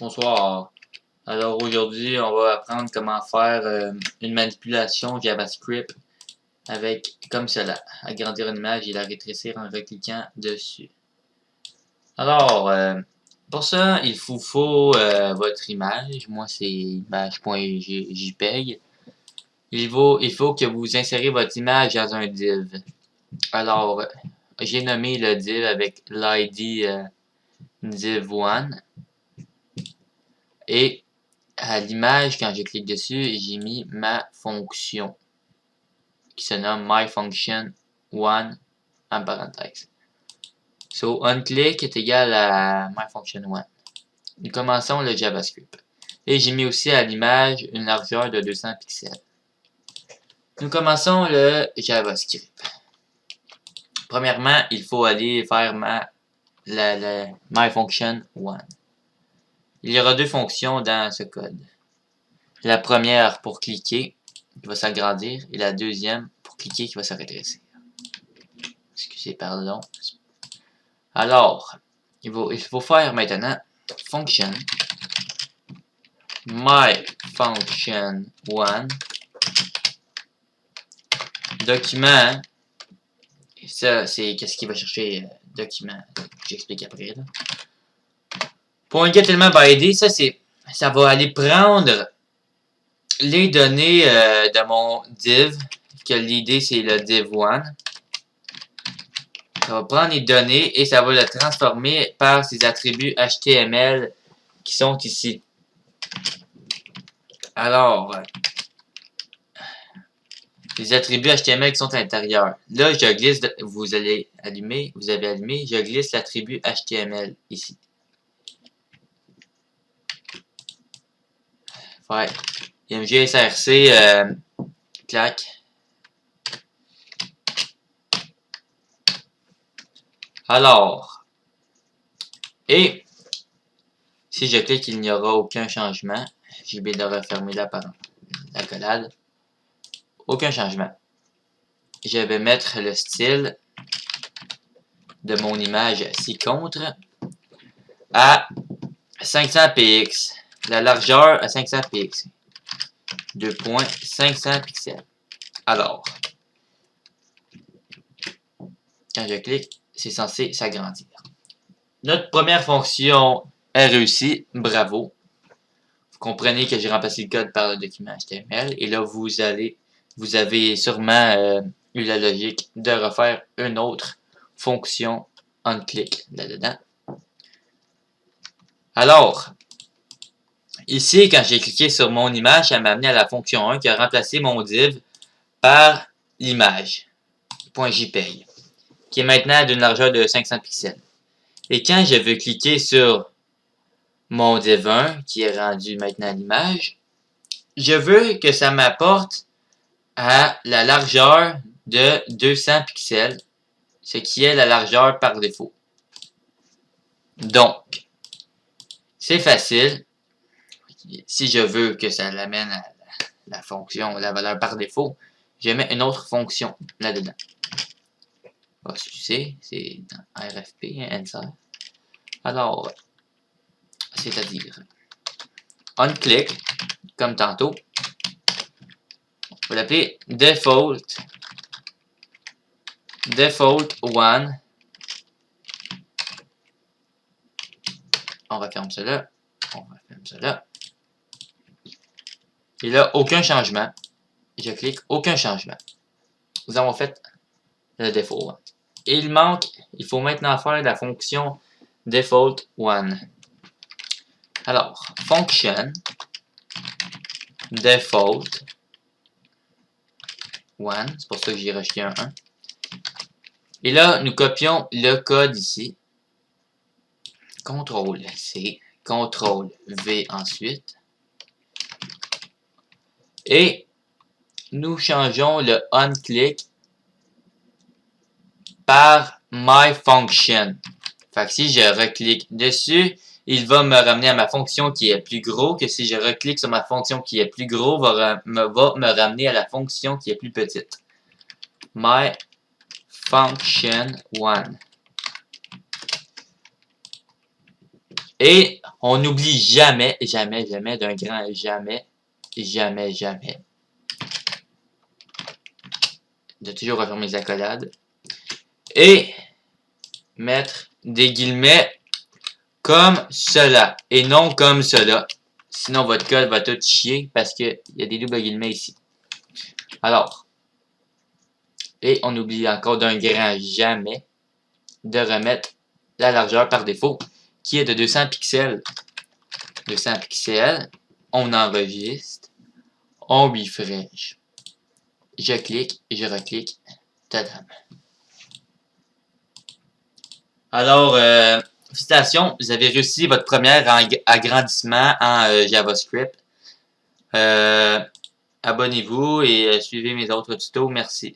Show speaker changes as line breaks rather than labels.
Bonsoir. Alors aujourd'hui, on va apprendre comment faire une manipulation JavaScript avec comme cela. Agrandir une image et la rétrécir en recliquant dessus. Alors, pour ça, il vous faut votre image. Moi, c'est image.jpg. Il faut que vous insérez votre image dans un div. Alors, j'ai nommé le div avec l'id div1. Et à l'image, quand je clique dessus, j'ai mis ma fonction qui se nomme myFunction1 en parenthèse. So, onClick est égal à myFunction1. Nous commençons le JavaScript. Et j'ai mis aussi à l'image une largeur de 200 pixels. Nous commençons le JavaScript. Premièrement, il faut aller faire myFunction1. Il y aura deux fonctions dans ce code. La première pour cliquer, qui va s'agrandir, et la deuxième pour cliquer, qui va se rétrécir. Excusez, pardon. Alors, il faut faire maintenant function myFunction1 document. Et ça, c'est qu'est-ce qu'il va chercher document. J'explique après là. Pour un getElementById, ça va aller prendre les données de mon div, que l'id c'est le div1. Ça va prendre les données et ça va le transformer par ces attributs HTML qui sont ici. Alors, les attributs HTML qui sont à l'intérieur. Là, je glisse, vous avez allumé, je glisse l'attribut HTML ici. Ouais. IMG SRC, clac. Alors, et si je clique, il n'y aura aucun changement. J'ai oublié de refermer la collade. Aucun changement. Je vais mettre le style de mon image ci-contre à 500 px. La largeur à 500 px. 2.500 pixels. Alors, quand je clique, c'est censé s'agrandir. Notre première fonction est réussie. Bravo. Vous comprenez que j'ai remplacé le code par le document HTML. Et là, vous avez sûrement eu la logique de refaire une autre fonction onClick là-dedans. Alors, ici, quand j'ai cliqué sur mon image, ça m'a amené à la fonction 1 qui a remplacé mon div par l'image .jpg, qui est maintenant d'une largeur de 500 pixels. Et quand je veux cliquer sur mon div1, qui est rendu maintenant l'image, je veux que ça m'apporte à la largeur de 200 pixels, ce qui est la largeur par défaut. Donc, c'est facile. Si je veux que ça l'amène à la fonction, la valeur par défaut, je mets une autre fonction là-dedans. C'est dans RFP, insert. Alors, c'est-à-dire onClick, comme tantôt. On va l'appeler default1. On referme cela. On referme cela. Et là, aucun changement. Je clique, aucun changement. Nous avons fait le default1. Et il faut maintenant faire la fonction default1. Alors, function default1, c'est pour ça que j'ai rejeté un 1. Et là, nous copions le code ici. CTRL-C, CTRL-V ensuite. Et nous changeons le onClick par myFunction. Fait que si je reclique dessus, il va me ramener à ma fonction qui est plus gros, que si je reclique sur ma fonction qui est plus gros, va me ramener à la fonction qui est plus petite. myFunction1. Et On n'oublie jamais, jamais, jamais, d'un grand jamais, jamais, jamais, de toujours refermer les accolades. Et mettre des guillemets comme cela et non comme cela. Sinon, votre code va tout chier parce qu'il y a des doubles guillemets ici. Alors, et on oublie encore d'un grand jamais de remettre la largeur par défaut qui est de 200 pixels. 200 pixels, on enregistre, on refresh. Je clique, je reclique, tadam. Alors, félicitations, vous avez réussi votre premier agrandissement en JavaScript. Abonnez-vous et suivez mes autres tutos. Merci.